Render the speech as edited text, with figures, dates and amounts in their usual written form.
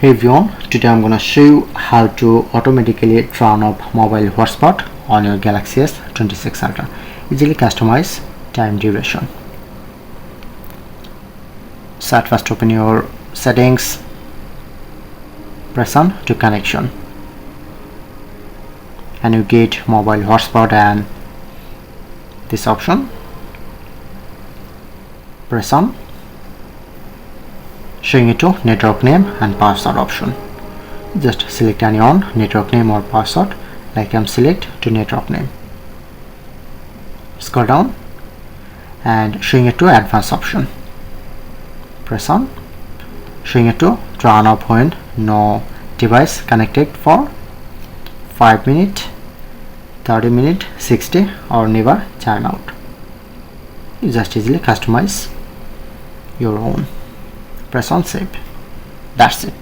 Hey everyone, today I'm gonna show you how to automatically turn off mobile hotspot on your Galaxy S26 Ultra. Easily customize time duration. So at first open your settings, press on to connection, and you get mobile hotspot and this option. Press on, showing it to network name and password option. Just select any on network name or password, like I'm select to network name. Scroll down and showing it to advanced option. Press on, showing it to turn off when no device connected for 5 minutes, 30 minutes, 60 or never time out. You just easily customize your own. Press on save. That's it.